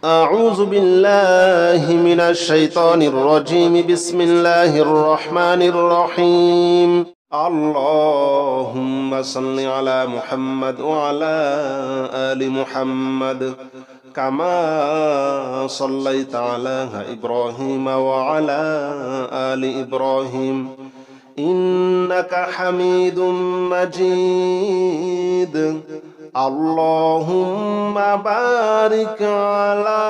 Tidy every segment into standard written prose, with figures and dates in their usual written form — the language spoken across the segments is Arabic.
أعوذ بالله من الشيطان الرجيم بسم الله الرحمن الرحيم اللهم صل على محمد وعلى آل محمد كما صليت على إبراهيم وعلى آل إبراهيم إنك حميد مجيد اللهم بارك على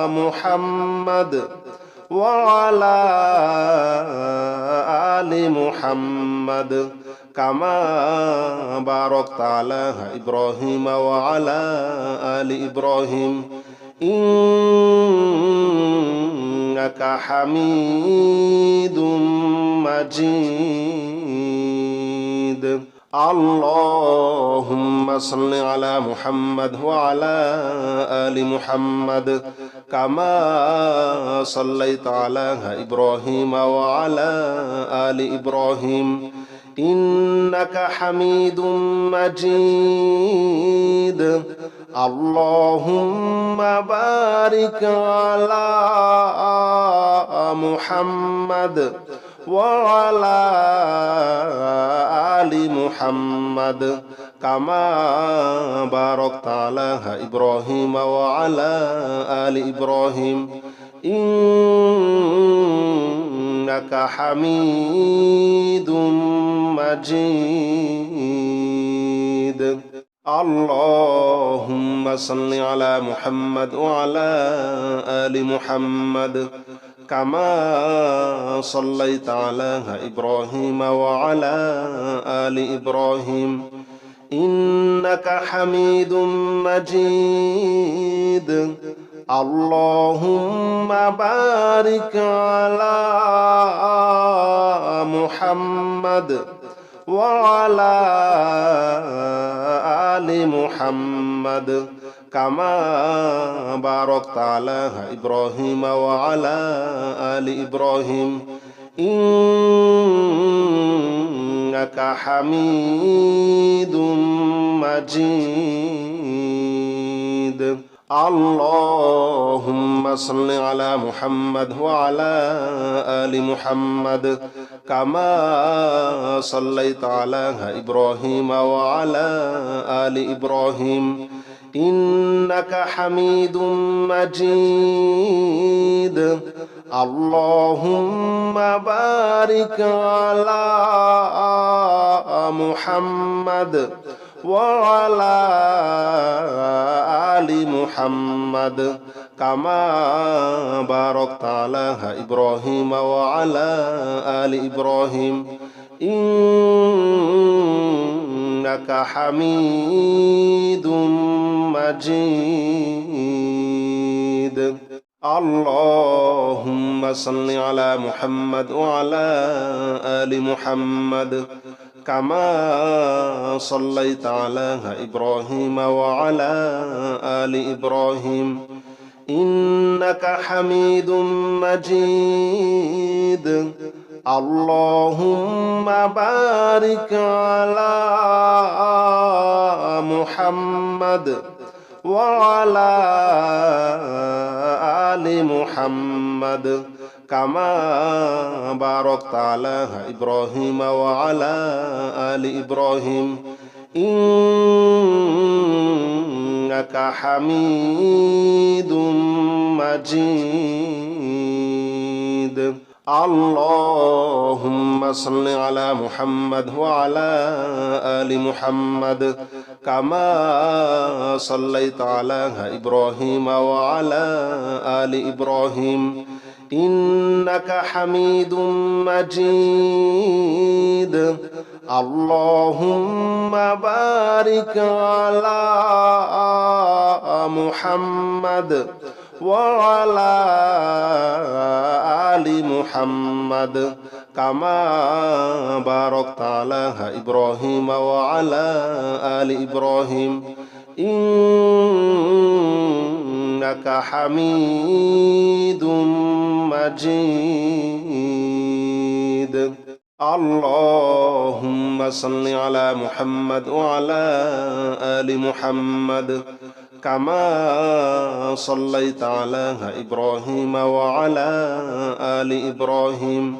محمد وعلى آل محمد كما باركت على إبراهيم وعلى آل إبراهيم إنك حميد مجيد اللهم صل على محمد وعلى آل محمد كما صليت على إبراهيم وعلى آل إبراهيم إنك حميد مجيد اللهم بارك على محمد وعلى آل محمد كما باركت على إبراهيم وعلى آل إبراهيم إنك حميد مجيد اللهم صل على محمد وعلى آل محمد كما صليت على إبراهيم وعلى آل إبراهيم إنك حميد مجيد اللهم بارك على محمد وعلى آل محمد كما باركت على إبراهيم وعلى آل إبراهيم إنك حميد مجيد اللهم صل على محمد وعلى آل محمد كما صليت على إبراهيم وعلى آل إبراهيم إنك حميد مجيد اللهم بارك على محمد وعلى آل محمد كما باركت على إبراهيم وعلى آل إبراهيم إنك حميد مجيد اللهم صل على محمد وعلى آل محمد كما صليت على إبراهيم وعلى آل إبراهيم إنك حميد مجيد اللهم بارك على محمد وعلى آل محمد كما باركت على إبراهيم وعلى آل إبراهيم إنك حميد مجيد اللهم صل على محمد وعلى آل محمد كما صليت على إبراهيم وعلى آل إبراهيم إنك حميد مجيد اللهم بارك على محمد وعلى آل محمد كما باركت على إبراهيم وعلى آل إبراهيم إنك حميد مجيد اللهم صل على محمد وعلى آل محمد كما صليت على إبراهيم وعلى آل إبراهيم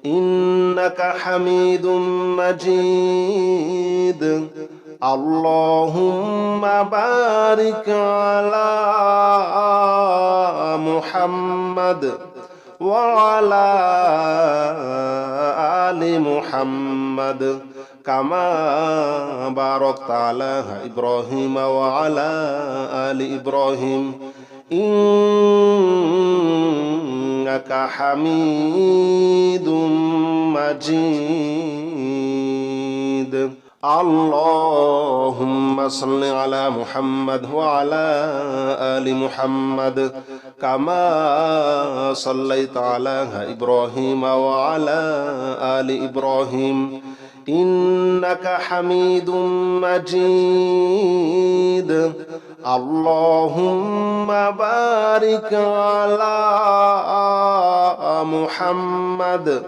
إنك حميد مجيد اللهم بارك على محمد وعلى آل محمد كما باركت على إبراهيم وعلى آل إبراهيم إنك حميد مجيد اللهم صل على محمد وعلى آل محمد كما صليت على إبراهيم وعلى آل إبراهيم إنك حميد مجيد اللهم بارك على محمد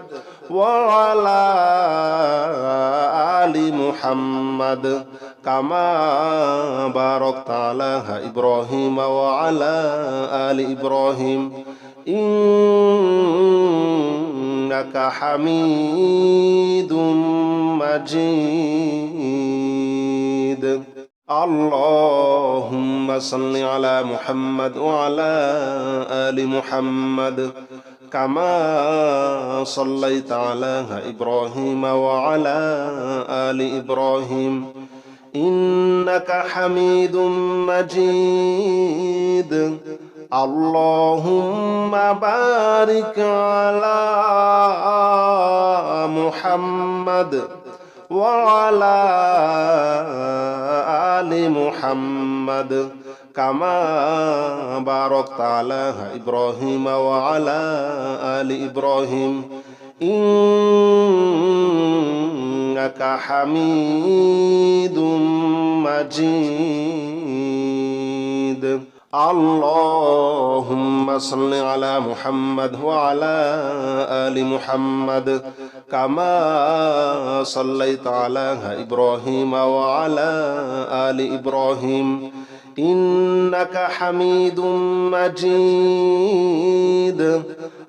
وعلى آل محمد كما باركت على إبراهيم وعلى آل إبراهيم إنك حميد مجيد اللهم صل على محمد وعلى آل محمد كما صليت على إبراهيم وعلى آل إبراهيم إنك حميد مجيد اللهم بارك على محمد وعلى آل محمد كما باركت على إبراهيم وعلى آل إبراهيم إنك حميد مجيد اللهم صل على محمد وعلى آل محمد كما صليت على إبراهيم وعلى آل إبراهيم إنك حميد مجيد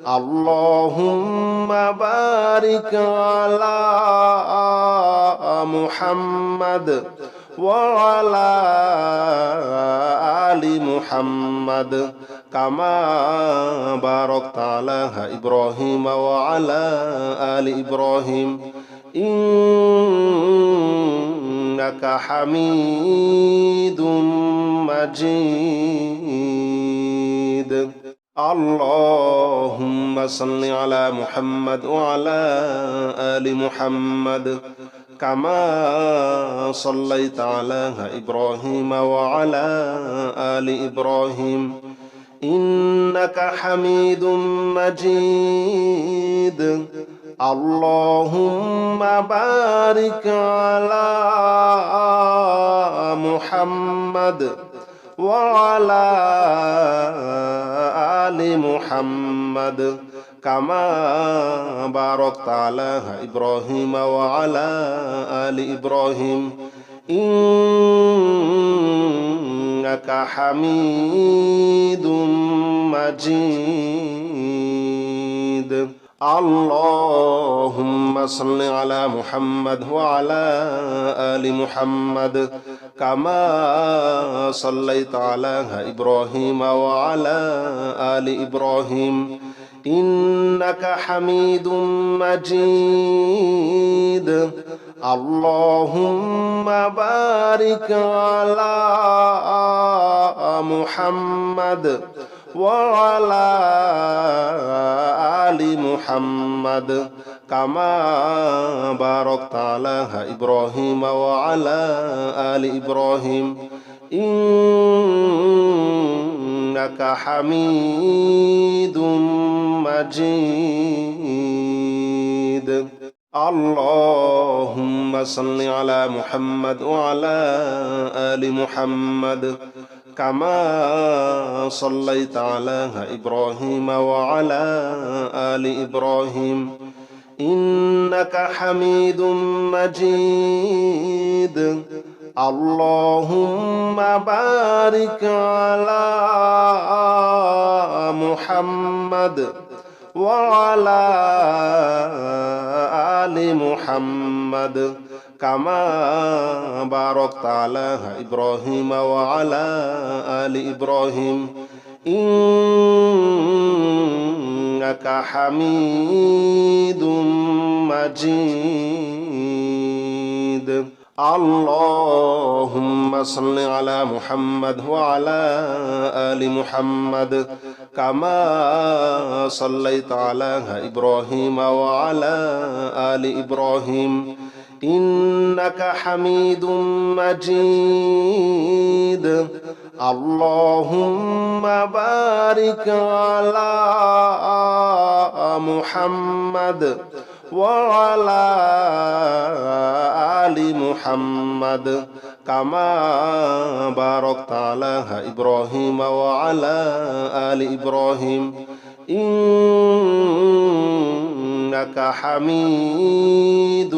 اللهم بارك على محمد وعلى آل محمد كما باركت على إبراهيم وعلى آل إبراهيم إنك حميد مجيد اللهم صل على محمد وعلى آل محمد كما صليت على إبراهيم وعلى آل إبراهيم إنك حميد مجيد اللهم بارك على محمد وعلى آل محمد كما باركت على إبراهيم وعلى آل إبراهيم إنك حميد مجيد اللهم صل على محمد وعلى آل محمد كما صليت على إبراهيم وعلى آل إبراهيم إنك حميد مجيد اللهم بارك على محمد وعلى آل محمد كما باركت على إبراهيم وعلى آل إبراهيم إنك حميد مجيد اللهم صل على محمد وعلى آل محمد كما صليت على إبراهيم وعلى آل إبراهيم إنك حميد مجيد اللهم بارك على محمد وعلى آل محمد كما باركت على إبراهيم وعلى آل إبراهيم إنك حميد مجيد اللهم صل على محمد وعلى آل محمد كما صليت على إبراهيم وعلى آل إبراهيم إنك حميد مجيد اللهم بارك على محمد وعلى آل محمد كما باركت على إبراهيم وعلى آل إبراهيم إنك حميد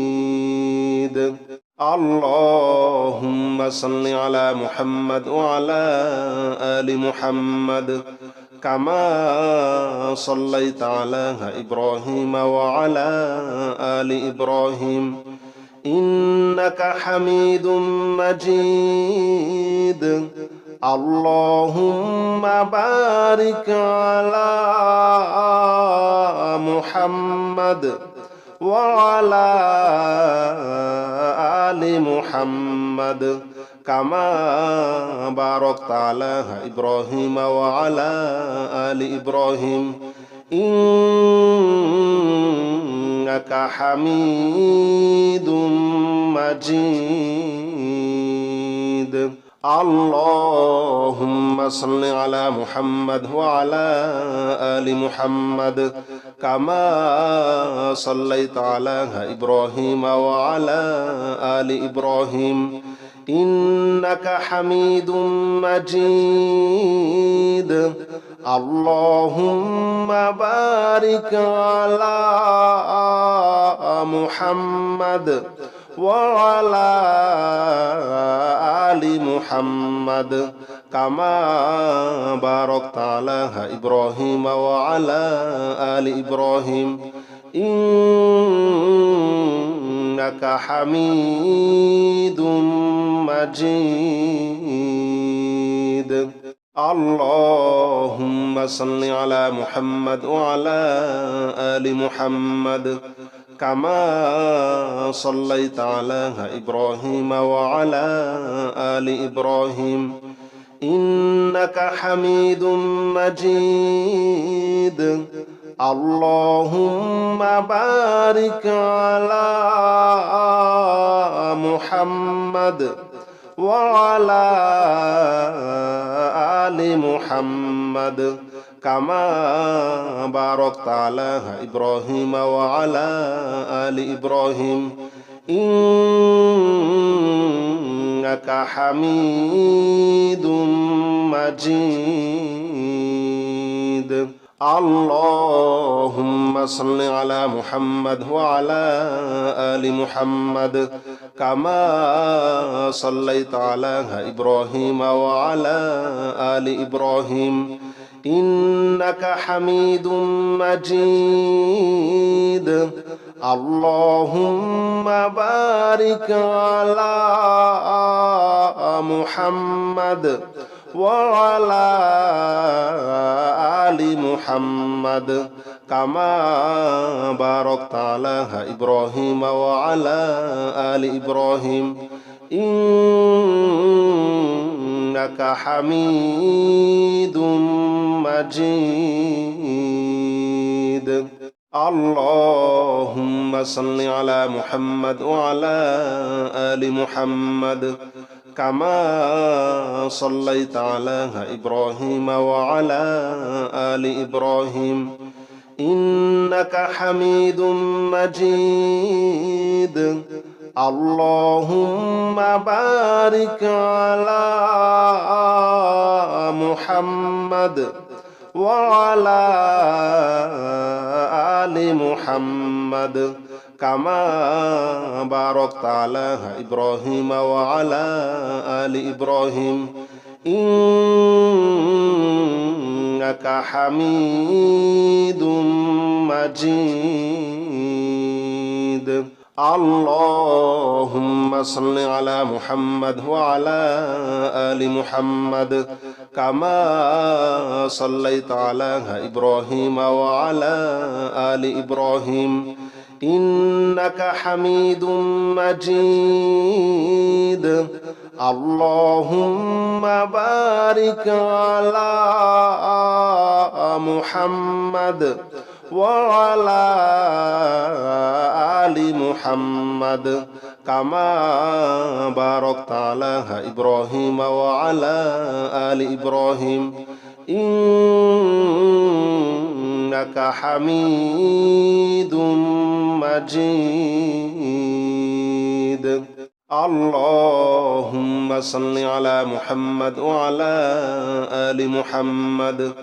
مجيد اللهم صل على محمد وعلى آل محمد كما صليت على إبراهيم وعلى آل إبراهيم إنك حميد مجيد اللهم بارك على محمد وعلى آل محمد كما باركت على إبراهيم وعلى آل إبراهيم إنك حميد مجيد اللهم صل على محمد وعلى آل محمد كما صليت على إبراهيم وعلى آل إبراهيم إنك حميد مجيد اللهم بارك على محمد وعلى آل محمد كما باركت على إبراهيم وعلى آل إبراهيم إنك حميد مجيد اللهم صل على محمد وعلى آل محمد كما صليت على إبراهيم وعلى آل إبراهيم إنك حميد مجيد اللهم بارك على محمد وعلى آل محمد كما باركت على إبراهيم وعلى آل إبراهيم إنك حميد مجيد اللهم صل على محمد وعلى آل محمد كما صليت على إبراهيم وعلى آل إبراهيم إنك حميد مجيد اللهم بارك على محمد وعلى آل محمد كما باركت على إبراهيم وعلى آل إبراهيم إنك حميد مجيد اللهم صل على محمد وعلى آل محمد كما صليت على إبراهيم وعلى آل إبراهيم إنك حميد مجيد اللهم بارك على محمد وعلى آل محمد كما باركت على إبراهيم وعلى آل إبراهيم إنك حميد مجيد اللهم صل على محمد وعلى آل محمد كما صليت على إبراهيم وعلى آل إبراهيم إنك حميد مجيد اللهم بارك على محمد وعلى آل محمد كما باركت على إبراهيم وعلى آل إبراهيم إنك حميد مجيد اللهم صل على محمد وعلى آل محمد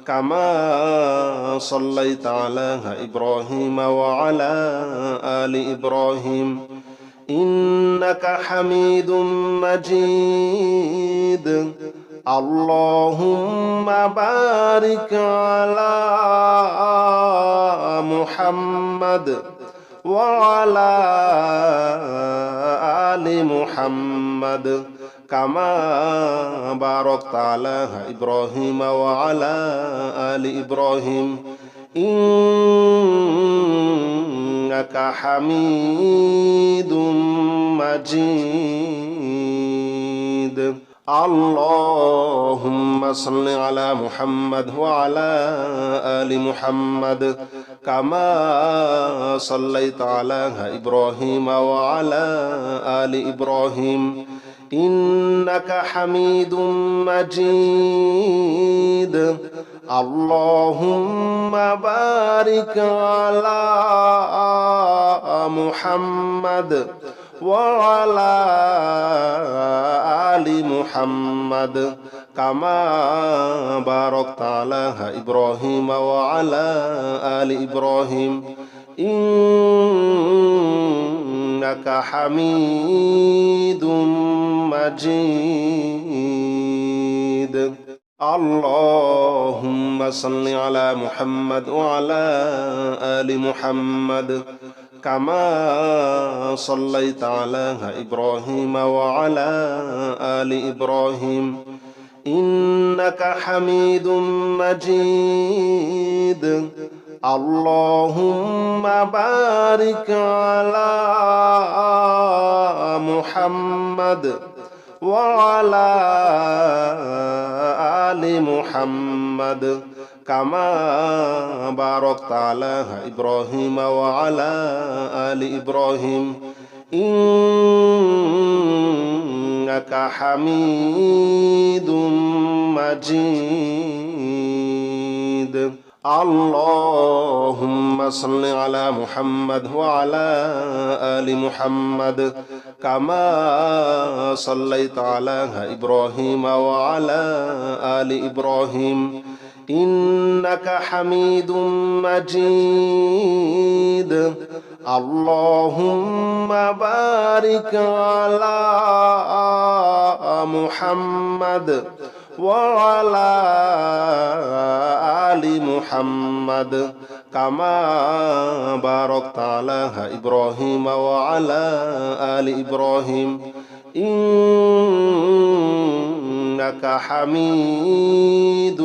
كما صليت على إبراهيم وعلى آل إبراهيم إنك حميد مجيد اللهم بارك على محمد وعلى آل محمد كما باركت على إبراهيم وعلى آل إبراهيم إنك حميد مجيد اللهم صل على محمد وعلى آل محمد كما صليت على إبراهيم وعلى آل إبراهيم إنك حميد مجيد اللهم بارك على محمد وعلى آل محمد كما باركت على إبراهيم وعلى آل إبراهيم إنك حميد مجيد اللهم صل على محمد وعلى آل محمد كما صليت على إبراهيم وعلى آل إبراهيم إنك حميد مجيد اللهم بارك على محمد وعلى آل محمد كما باركت على إبراهيم وعلى آل إبراهيم إنك حميد مجيد اللهم صل على محمد وعلى آل محمد كما صليت على إبراهيم وعلى آل إبراهيم إنك حميد مجيد اللهم بارك على محمد وعلى آل محمد كما باركت على إبراهيم وعلى آل إبراهيم إنك حميد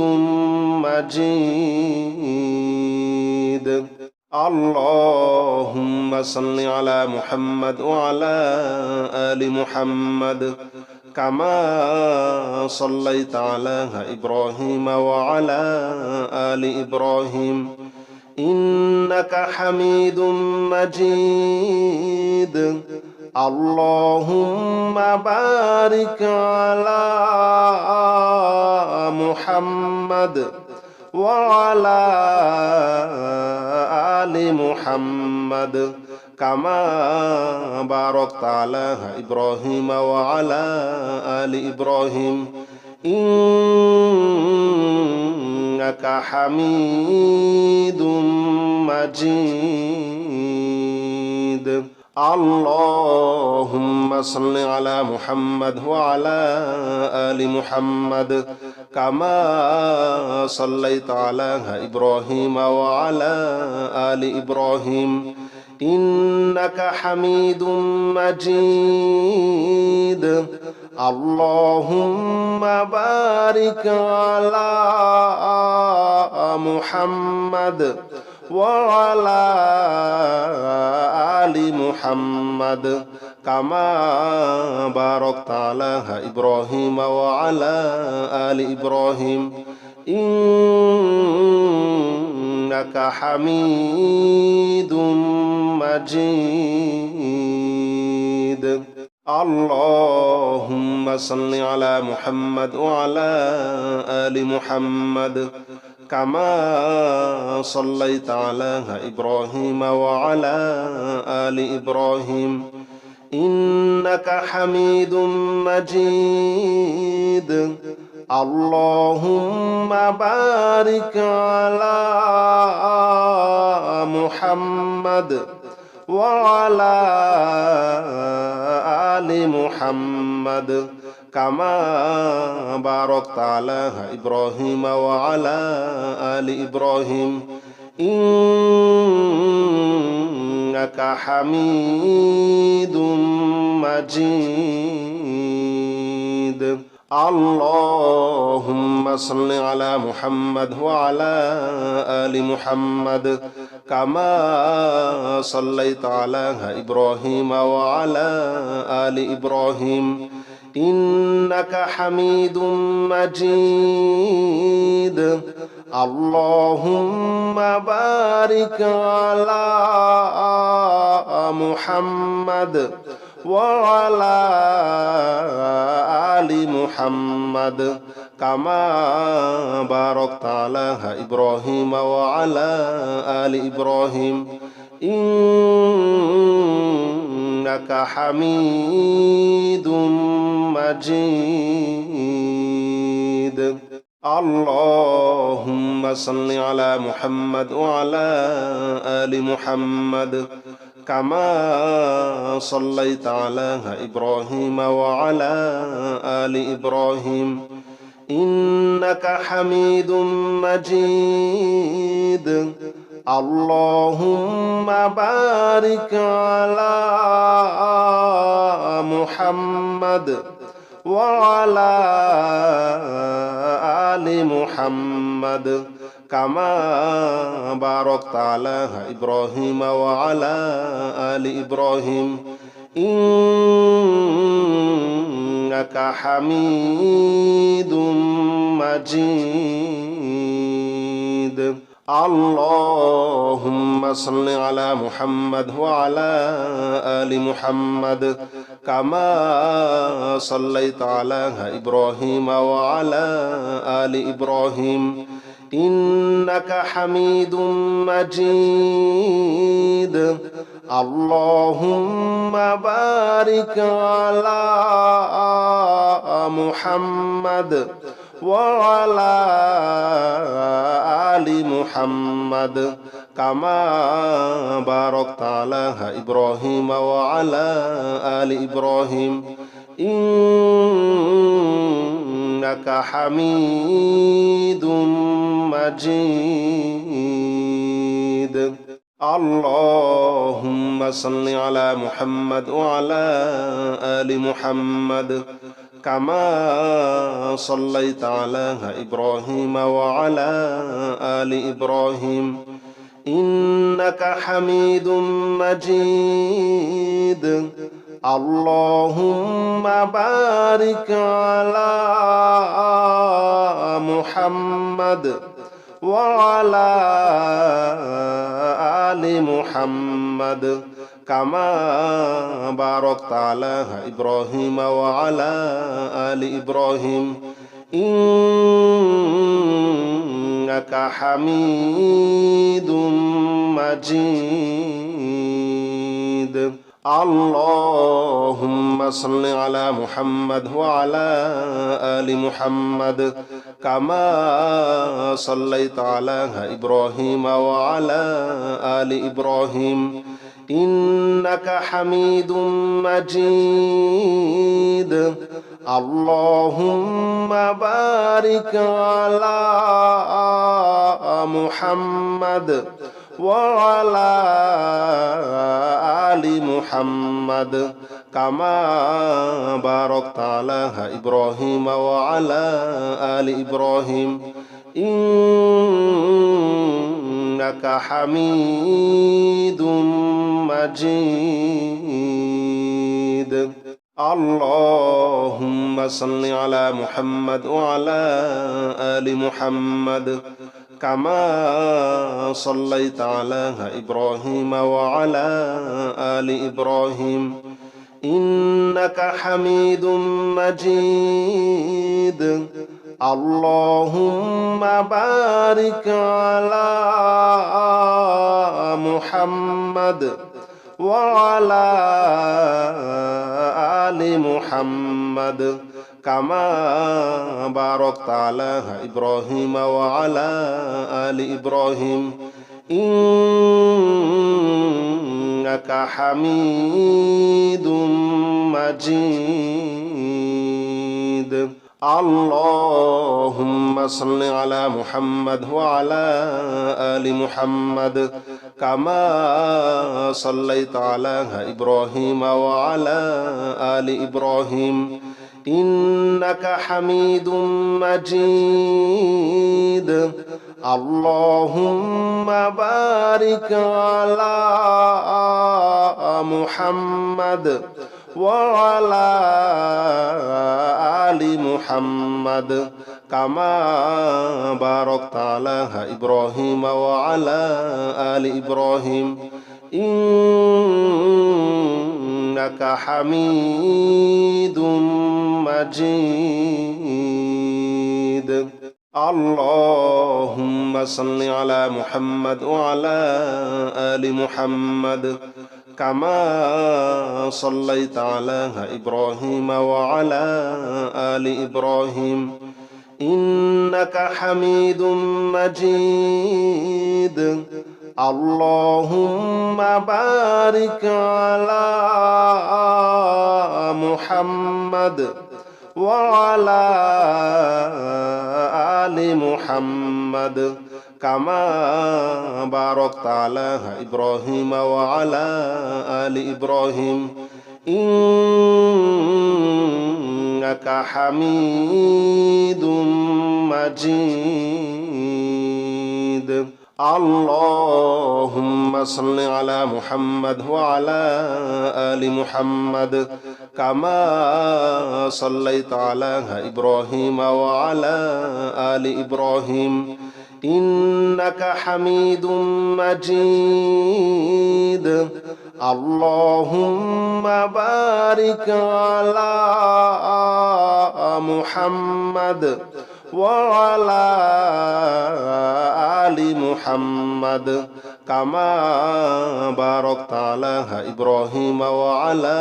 مجيد اللهم صل على محمد وعلى آل محمد كما صليت على إبراهيم وعلى آل إبراهيم إنك حميد مجيد اللهم بارك على محمد وعلى آل محمد كما باركت على إبراهيم وعلى آل إبراهيم إنك حميد مجيد اللهم صل على محمد وعلى آل محمد كما صليت على إبراهيم وعلى آل إبراهيم إنك حميد مجيد اللهم بارك على محمد وعلى آل محمد كما باركت على إبراهيم وعلى آل إبراهيم إنك حميد مجيد اللهم صل على محمد وعلى آل محمد كما صليت على إبراهيم وعلى آل إبراهيم إنك حميد مجيد اللهم بارك على محمد وعلى آل محمد كما باركت على إبراهيم وعلى آل إبراهيم إنك حميد مجيد اللهم صل على محمد وعلى آل محمد كما صليت على إبراهيم وعلى آل إبراهيم إنك حميد مجيد اللهم بارك على محمد وعلى آل محمد كما باركت على إبراهيم وعلى آل إبراهيم إنك حميد مجيد اللهم صل على محمد وعلى آل محمد كما صليت على إبراهيم وعلى آل إبراهيم إنك حميد مجيد اللهم بارك على محمد وعلى آل محمد كما باركت على إبراهيم وعلى آل إبراهيم إنك حميد مجيد اللهم صل على محمد وعلى آل محمد كما صليت على إبراهيم وعلى آل إبراهيم إنك حميد مجيد اللهم بارك على محمد وعلى آل محمد كما باركت على إبراهيم وعلى آل إبراهيم إنك حميد مجيد اللهم صل على محمد وعلى آل محمد كما صليت على إبراهيم وعلى آل إبراهيم إنك حميد مجيد اللهم بارك على محمد وعلى آل محمد كما باركت على إبراهيم وعلى آل إبراهيم إنك حميد مجيد اللهم صل على محمد وعلى آل محمد كما صليت على إبراهيم وعلى آل إبراهيم إنك حميد مجيد اللهم بارك على محمد وعلى آل محمد كما باركت على إبراهيم وعلى آل إبراهيم إنك حميد مجيد اللهم صل على محمد وعلى آل محمد كما صليت على إبراهيم وعلى آل إبراهيم إنك حميد مجيد اللهم بارك على محمد وعلى آل محمد كما باركت على إبراهيم وعلى آل إبراهيم إنك حميد مجيد اللهم صل على محمد وعلى آل محمد كما صليت على إبراهيم وعلى آل إبراهيم إنك حميد مجيد اللهم بارك على محمد وعلى آل محمد كما باركت على إبراهيم وعلى آل إبراهيم إنك حميد مجيد اللهم صل على محمد وعلى آل محمد كما صليت على إبراهيم وعلى آل إبراهيم إنك حميد مجيد اللهم بارك على محمد وعلى آل محمد كما باركت على إبراهيم وعلى آل إبراهيم إنك حميد مجيد اللهم صل على محمد وعلى آل محمد كما صليت على إبراهيم وعلى آل إبراهيم إنك حميد مجيد اللهم بارك على محمد وعلى آل محمد كما باركت على إبراهيم وعلى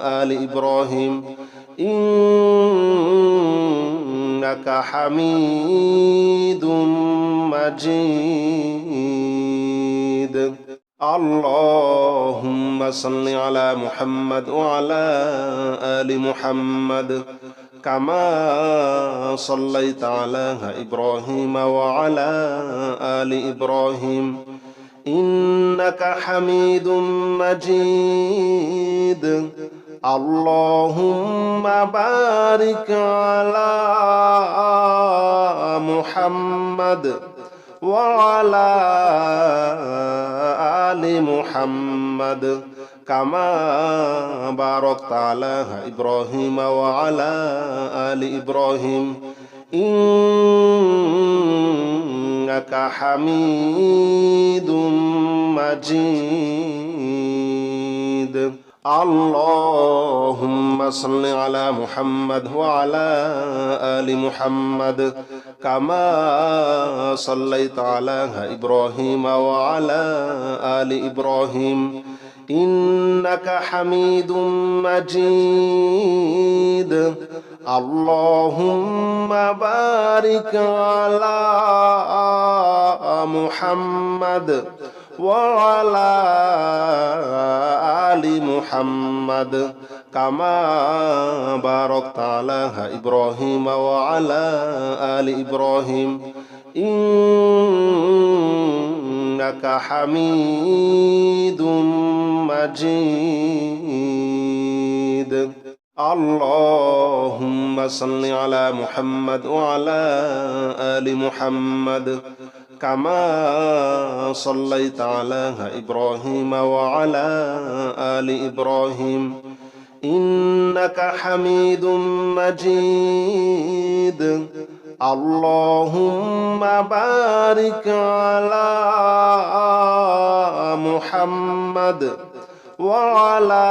آل إبراهيم إنك حميد مجيد اللهم صل على محمد وعلى آل محمد كما صليت على إبراهيم وعلى آل إبراهيم إنك حميد مجيد اللهم بارك على محمد وعلى آل محمد كما باركت على إبراهيم وعلى آل إبراهيم إنك حميد مجيد اللهم صل على محمد وعلى آل محمد كما صليت على إبراهيم وعلى آل إبراهيم إنك حميد مجيد اللهم بارك على محمد وعلى آل محمد كما باركت على إبراهيم وعلى آل إبراهيم إنك حميد مجيد اللهم صل على محمد وعلى آل محمد كما صليت على إبراهيم وعلى آل إبراهيم إنك حميد مجيد اللهم بارك على محمد وعلى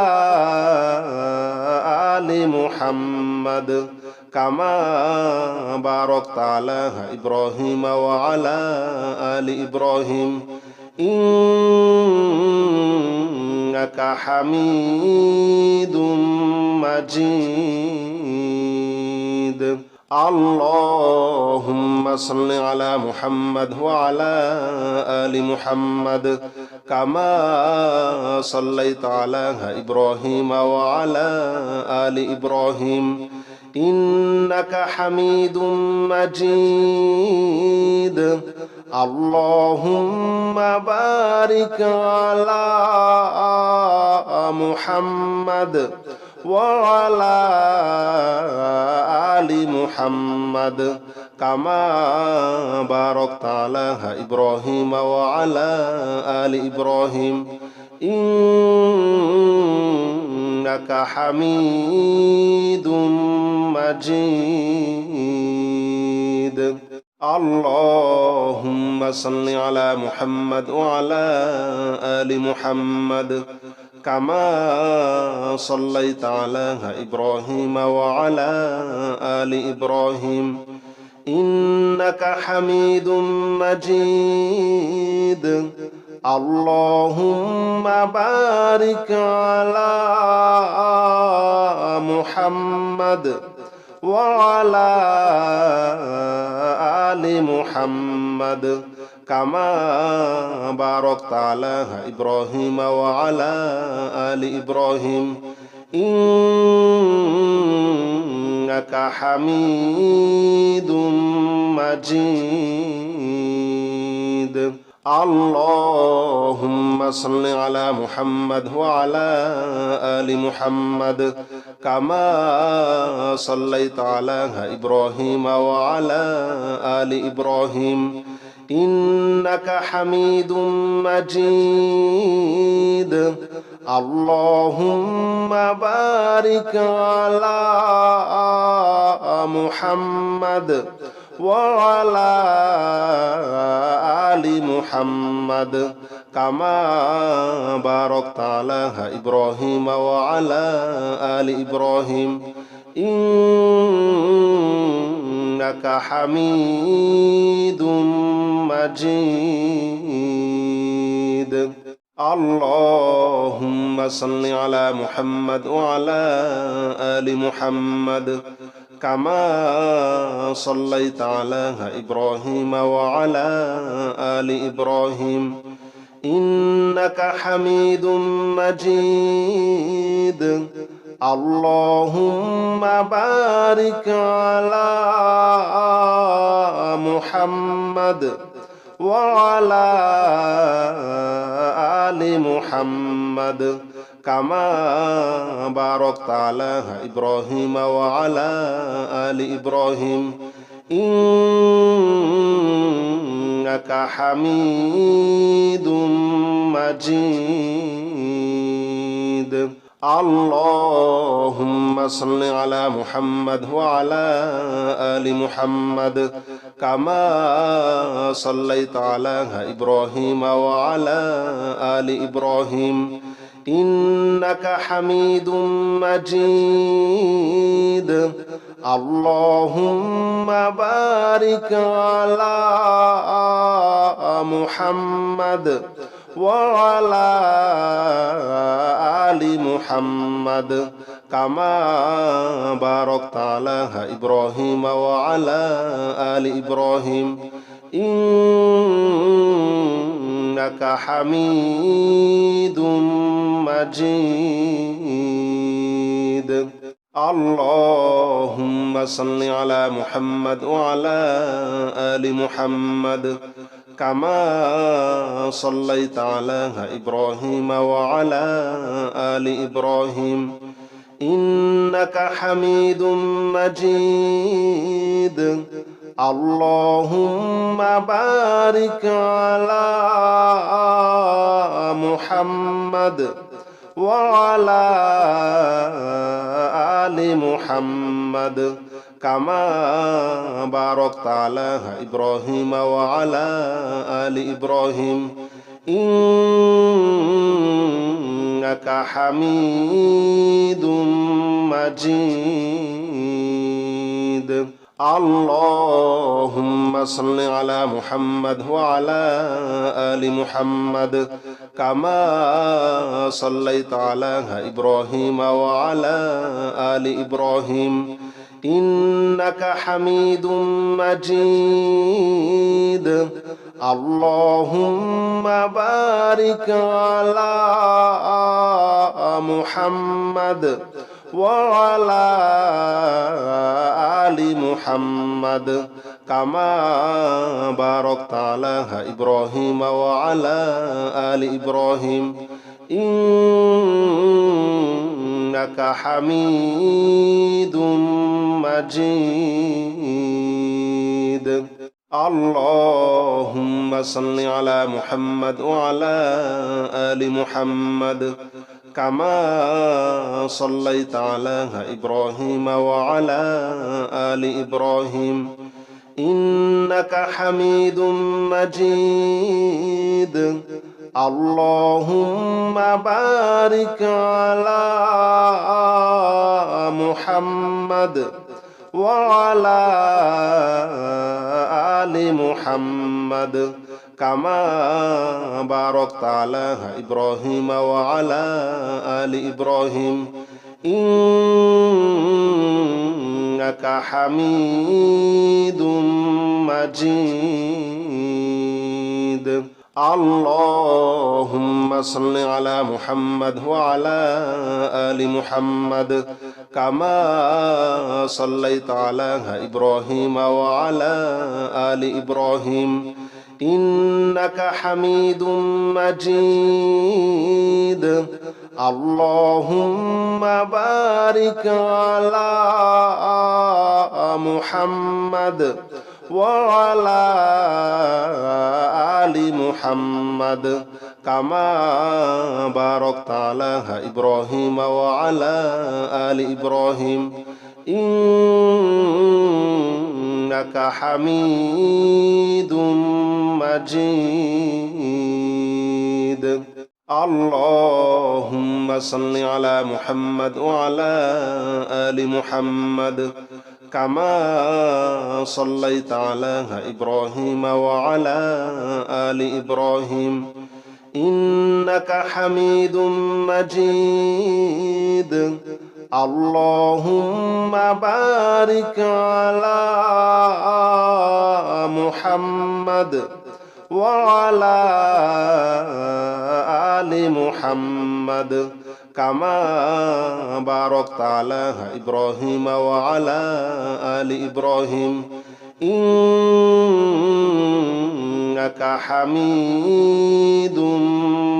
آل محمد كما باركت على إبراهيم وعلى آل إبراهيم إنك حميد مجيد اللهم صل على محمد وعلى آل محمد كما صليت على إبراهيم وعلى آل إبراهيم إنك حميد مجيد اللهم بارك على محمد وعلى آل محمد كما باركت على إبراهيم وعلى آل إبراهيم إنك حميد مجيد اللهم صل على محمد وعلى آل محمد كما صليت على إبراهيم وعلى آل إبراهيم إنك حميد مجيد اللهم بارك على محمد وعلى آل محمد كما باركت على إبراهيم وعلى آل إبراهيم إنك حميد مجيد اللهم صل على محمد وعلى آل محمد كما صليت على إبراهيم وعلى آل إبراهيم إنك حميد مجيد اللهم بارك على محمد وعلى آل محمد كما باركت على إبراهيم وعلى آل إبراهيم إنك حميد مجيد اللهم صل على محمد وعلى آل محمد كما صليت على إبراهيم وعلى آل إبراهيم إنك حميد مجيد اللهم بارك على محمد وعلى آل محمد كما باركت على إبراهيم وعلى آل إبراهيم إنك حميد مجيد اللهم صل على محمد وعلى آل محمد كما صليت على إبراهيم وعلى آل إبراهيم إنك حميد مجيد اللهم بارك على محمد وعلى آل محمد كما باركت على إبراهيم وعلى آل إبراهيم إنك حميد مجيد اللهم صل على محمد وعلى آل محمد كما صليت على إبراهيم وعلى آل إبراهيم إنك حميد مجيد اللهم بارك على محمد وعلى آل محمد كما باركت على إبراهيم وعلى آل إبراهيم إنك حميد مجيد اللهم صل على محمد وعلى آل محمد كما صليت على إبراهيم وعلى آل إبراهيم إنك حميد مجيد اللهم بارك على محمد وعلى آل محمد كما باركت على إبراهيم وعلى آل إبراهيم إنك حميد مجيد اللهم صل على محمد وعلى آل محمد كما صليت على إبراهيم وعلى آل إبراهيم إنك حميد مجيد اللهم بارك على محمد وعلى آل محمد كما باركت على إبراهيم وعلى آل إبراهيم إنك حميد مجيد اللهم صل على محمد وعلى آل محمد كما صليت على إبراهيم وعلى آل إبراهيم إنك حميد مجيد اللهم بارك على محمد وعلى آل محمد كما باركت على إبراهيم وعلى آل إبراهيم إنك حميد مجيد اللهم صل على محمد وعلى آل محمد كما صليت على إبراهيم وعلى آل إبراهيم إنك حميد مجيد اللهم بارك على محمد وعلى آل محمد كما باركت على إبراهيم وعلى آل إبراهيم إنك حميد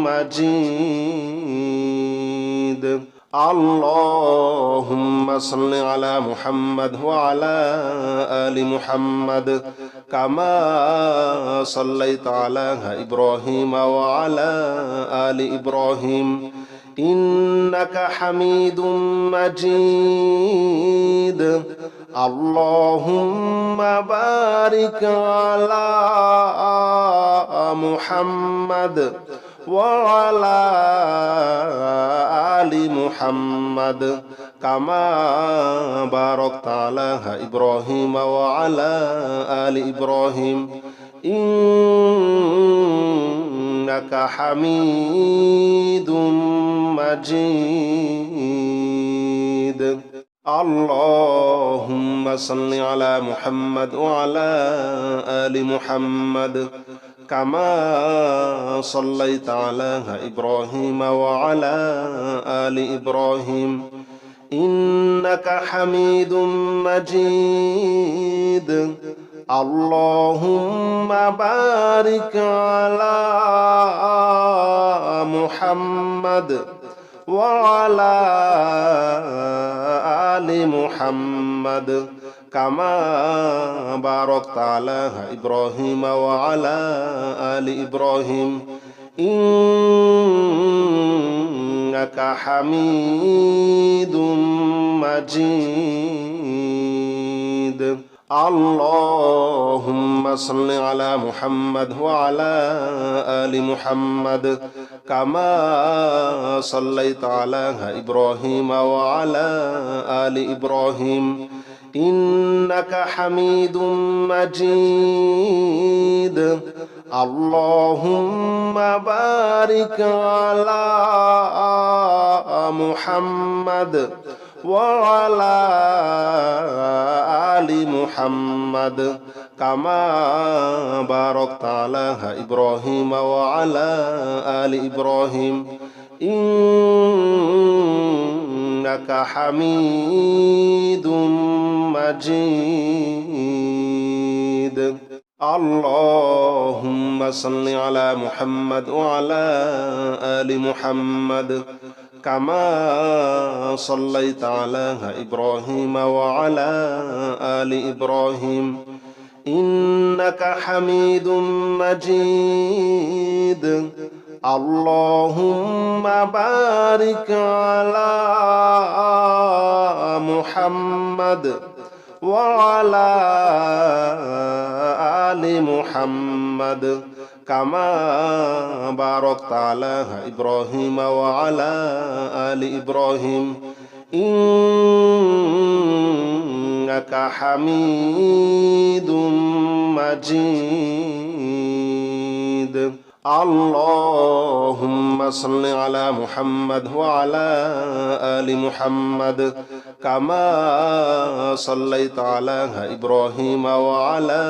مجيد اللهم صل على محمد وعلى آل محمد كما صليت على إبراهيم وعلى آل إبراهيم إنك حميد مجيد اللهم بارك على محمد وعلى آل محمد كما باركت على إبراهيم وعلى آل إبراهيم إنك حميد مجيد اللهم صل على محمد وعلى آل محمد كما صليت على إبراهيم وعلى آل إبراهيم إنك حميد مجيد اللهم بارك على محمد وعلى آل محمد كما باركت على إبراهيم وعلى آل إبراهيم إنك حميد مجيد اللهم صل على محمد وعلى آل محمد كما صليت على إبراهيم وعلى آل إبراهيم إنك حميد مجيد اللهم بارك على محمد وعلى آل محمد كما باركت على إبراهيم وعلى آل إبراهيم إنك حميد مجيد اللهم صل على محمد وعلى آل محمد كما صليت على إبراهيم وعلى آل إبراهيم إنك حميد مجيد اللهم بارك على محمد وعلى آل محمد كما باركت على إبراهيم وعلى آل إبراهيم إنك حميد مجيد اللهم صل على محمد وعلى آل محمد كما صليت على إبراهيم وعلى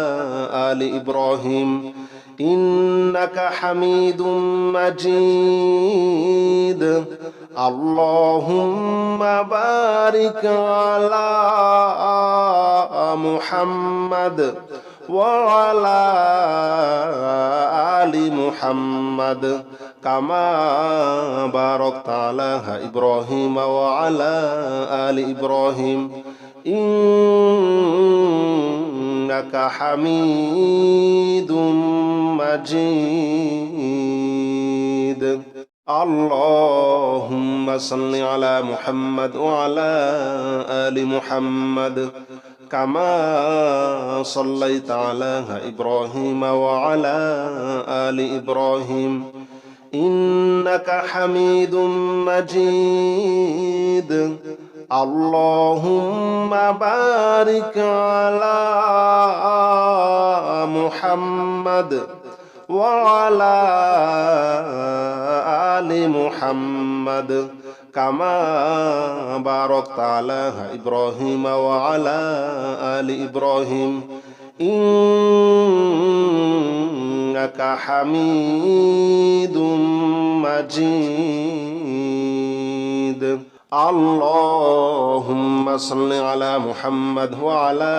آل إبراهيم إنك حميد مجيد اللهم بارك على محمد وعلى آل محمد كما باركت على إبراهيم وعلى آل إبراهيم إنك حميد مجيد اللهم صل على محمد وعلى آل محمد كما صليت على إبراهيم وعلى آل إبراهيم إنك حميد مجيد اللهم بارك على محمد وعلى آل محمد كما باركت على إبراهيم وعلى آل إبراهيم إنك حميد مجيد اللهم صل على محمد وعلى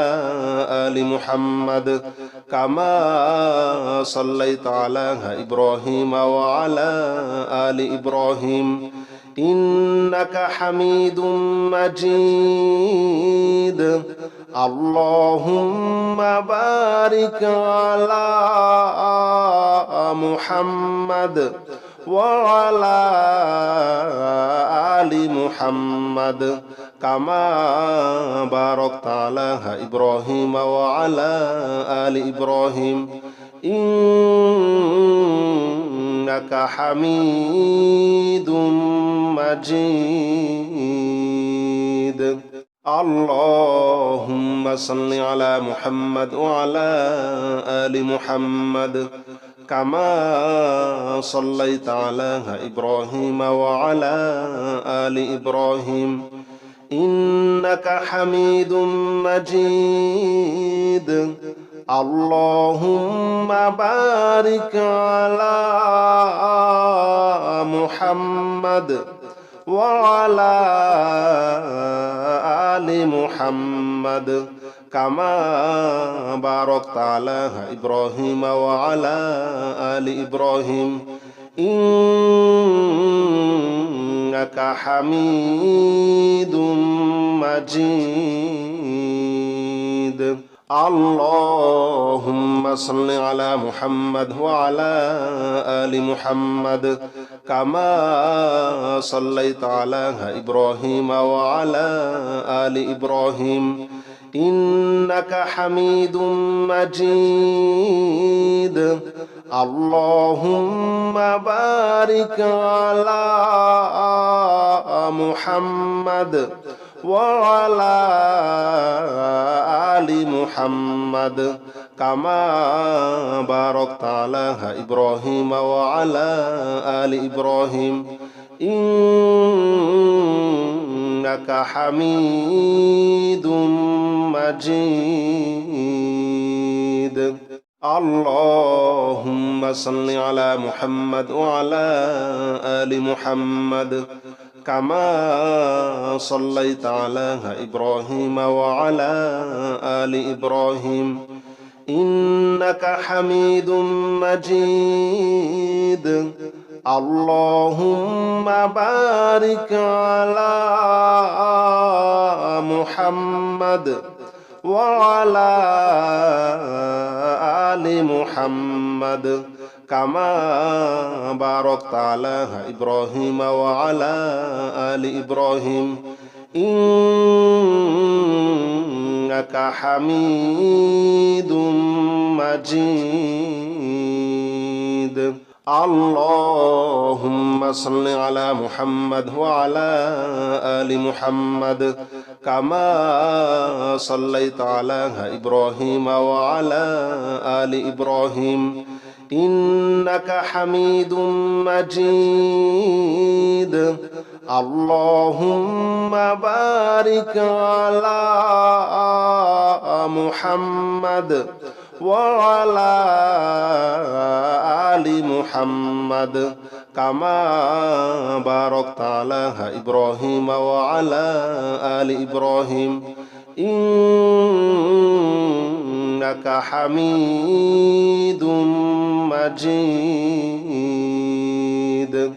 آل محمد كما صليت على إبراهيم وعلى آل إبراهيم إنك حميد مجيد اللهم بارك على محمد وعلى آل محمد كما باركت على إبراهيم وعلى آل إبراهيم إنك حميد مجيد اللهم صل على محمد وعلى آل محمد كما صليت على إبراهيم وعلى آل إبراهيم إنك حميد مجيد اللهم بارك على محمد وعلى آل محمد كما باركت على إبراهيم وعلى آل إبراهيم إنك حميد مجيد اللهم صل على محمد وعلى آل محمد كما صليت على إبراهيم وعلى آل إبراهيم إنك حميد مجيد اللهم بارك على محمد وعلى آل محمد كما باركت على إبراهيم وعلى آل إبراهيم إنك حميد مجيد اللهم صل على محمد وعلى آل محمد كما صليت على إبراهيم وعلى آل إبراهيم إنك حميد مجيد اللهم بارك على محمد وعلى آل محمد كما باركت على إبراهيم وعلى آل إبراهيم إنك حميد مجيد اللهم صل على محمد وعلى آل محمد كما صليت على إبراهيم وعلى آل إبراهيم إنك حميد مجيد اللهم بارك على محمد وعلى آل محمد كما باركت على إبراهيم وعلى آل إبراهيم إنك حميد مجيد